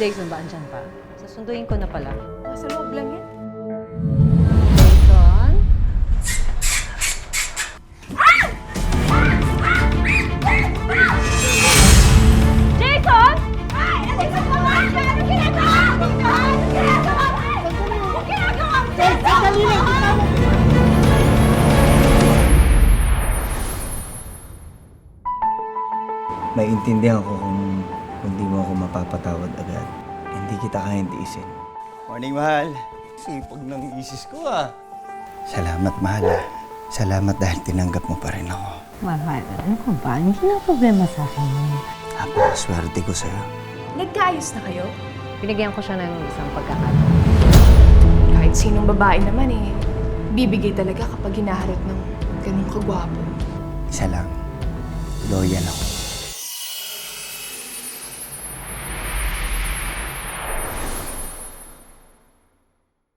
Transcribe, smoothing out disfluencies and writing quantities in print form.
Jason ba andyan pa? Sasunduin ko na pala. Nasa loob lang yan. Jason? Jason! Ano ginagawa mo? Ano ginagawa mo? Ano ginagawa mo? Jason! Naiintindihan ko kung di mo ako mapapatawad agad. Hindi kita kayang tiisin. Morning, mahal. Sipag ng isis ko, ah. Salamat, mahal. Salamat dahil tinanggap mo pa rin ako. Mahal, ano ka ba? Hindi na problema sa akin yun. Napakaswerte ko sa'yo. Nagkaayos na kayo? Binigyan ko siya ng isang pagkakataon. Kahit sinong babae naman bibigay talaga kapag hinaharap ng ganun kagwapo. Isa lang, loyal ako.